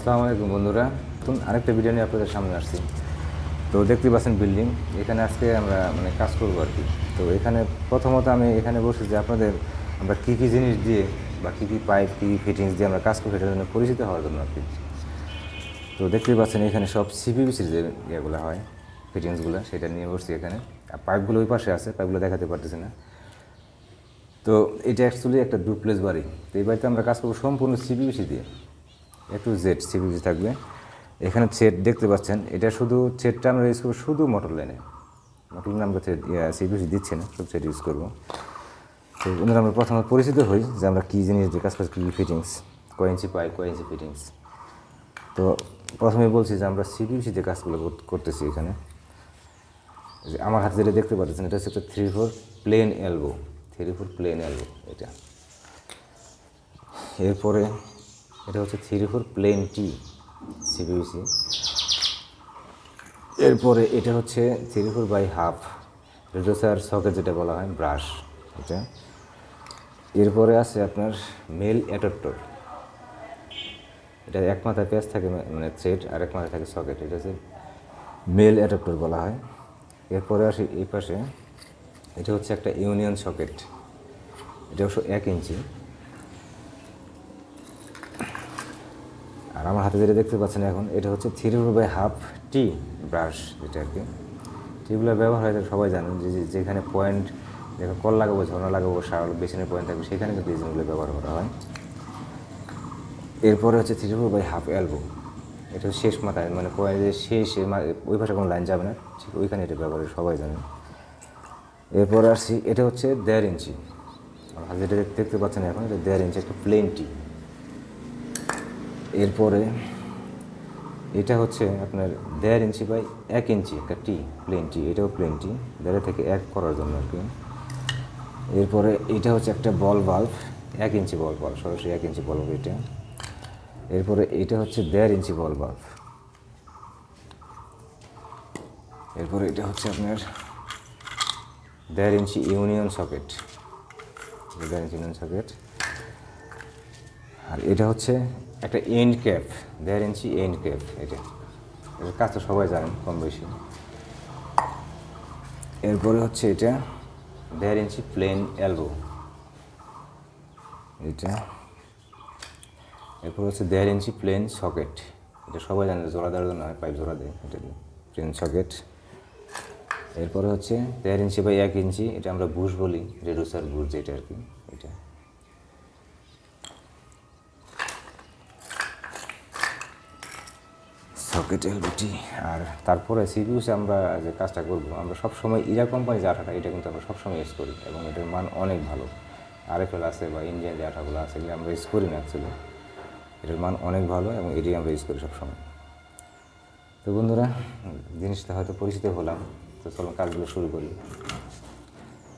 আসসালামু আলাইকুম বন্ধুরা, নতুন আরেকটা ভিডিও নিয়ে আপনাদের সামনে আসছি। তো দেখতে পাচ্ছেন বিল্ডিং, এখানে আজকে আমরা কাজ করবো আর কি। তো এখানে প্রথমত আমি এখানে বসে যে আপনাদের আমরা কী কী জিনিস দিয়ে বা কী কী পাইপ কী কী ফিটিংস দিয়ে আমরা কাজ করি সেটার জন্য পরিচিত হওয়ার জন্য আর কি। তো দেখতেই পাচ্ছেন এখানে সব সিপিভিসির যে ইয়েগুলো হয় ফিটিংসগুলো সেটা নিয়ে বসছি এখানে। আর পাইপগুলো ওই পাশে আছে, পাইপগুলো দেখাতে পারতেছি না। তো এটা অ্যাকচুয়ালি একটা ডুপ্লেক্স বাড়ি। তো এই বাড়িতে আমরা কাজ করবো সম্পূর্ণ সিপিভিসি দিয়ে, A to Z সিপিভিসি থাকবে। এখানে সেট দেখতে পাচ্ছেন, এটা শুধু সেটটা আমরা ইউজ করবো শুধু মোটর লাইনে আমরা সিপিভিসি দিচ্ছি না, সব সেট ইউজ করবো। তো ওনারা আমরা প্রথমে পরিচিত হই যে আমরা কী জিনিস দিয়ে কাজ করছি, কী ফিটিংস, কয় ইঞ্চি পাইপ, কয় ইঞ্চি ফিটিংস। তো প্রথমে বলছি যে আমরা সিপিভিসি দিয়ে কাজগুলো করতেছি এখানে। যে আমার হাতে যেটা দেখতে পাচ্ছেন এটা হচ্ছে একটা 3/4 প্লেন এলবো, 3/4 প্লেন এলবো এটা। এরপরে এটা হচ্ছে 3/4 প্লেন টি সিপিভিসি। এরপরে এটা হচ্ছে 3/4/2 রেডিউসার সকেট যেটা বলা হয় ব্রাশ এটা। এরপরে আছে আপনার মেল অ্যাডাপ্টর, এটা এক মাথায় পেঁচ থাকে থ্রেড আর এক মাথায় থাকে সকেট, এটা হচ্ছে মেল অ্যাডাপ্টর বলা হয়। এরপরে আসি এই পাশে, এটা হচ্ছে একটা ইউনিয়ন সকেট, এটা অবশ্য 1 ইঞ্চি। আর আমার হাতে যেটা দেখতে পাচ্ছেন এখন এটা হচ্ছে 3/2 টি ব্রাশ, যেটা আর কি টিগুলো ব্যবহার হয় সবাই জানেন যে যেখানে পয়েন্ট, যেখানে কল লাগাবো, ঝর্ণা লাগাবো, সার বেসিনের পয়েন্ট থাকবে সেখানে কিন্তু এই জিনিসগুলো ব্যবহার করা হয়। এরপরে হচ্ছে 3/2 এলবো, এটা শেষ মাথায় পয়েন্টের শেষে ওই পাশে কোনো লাইন যাবে না, ঠিক ওইখানে এটা ব্যবহার সবাই জানেন। এরপরে আসছি, এটা হচ্ছে 1.5 ইঞ্চি, আমার হাতে যেটা দেখতে পাচ্ছেন এখন এটা 1.5 ইঞ্চি একটা প্লেন টি। এরপরে এটা হচ্ছে আপনার 1.5 ইঞ্চি বাই 1 ইঞ্চি একটা টি, প্লেন টি, এটাও প্লেন টি, 1.5 থেকে 1 করার জন্য আর কি। এরপরে এটা হচ্ছে একটা বল বাল্ব, 1 ইঞ্চি বল বাল্ব, সরাসরি 1 ইঞ্চি বল বাল্ব এটা। এরপরে এটা হচ্ছে 1.5 ইঞ্চি বল বাল্ব। এরপরে এটা হচ্ছে আপনার 1.5 inch union socket, 1.5 inch union socket. আর এটা হচ্ছে একটা end cap, 1.5 inch end cap, এটা এটার কাজ তো সবাই জানেন কম বেশি। এরপরে হচ্ছে এটা 1.5 ইঞ্চি প্লেন এলবো এটা। এরপর হচ্ছে 1.5 ইঞ্চি প্লেন সকেট, এটা সবাই জানে জোড়া দেওয়ার জন্য হয়, পাইপ জোড়া দেয়, এটা দিয়ে প্লেন সকেট। এরপরে হচ্ছে 1.5 ইঞ্চি বাই 1 ইঞ্চি, এটা আমরা বুশ বলি, রেডিউসার বুশ যেটা আর কি এটা। Socket LBT. আর তারপরে সিপিইউতে আমরা যে কাজটা করবো, আমরা সবসময় ইরা কোম্পানি যে আঠাটা এটা কিন্তু আমরা সবসময় ইউজ করি এবং এটার মান অনেক ভালো। আরএফএল আছে বা ইন্ডিয়ান যে আঠাগুলো আছে এগুলো আমরা ইউজ করি না অ্যাকচুয়ালি, এটার মান অনেক ভালো এবং এটাই আমরা ইউজ করি সবসময়। তো বন্ধুরা, জিনিসটা হয়তো পরিচিত হলাম, তো চলুন কাজগুলো শুরু করি।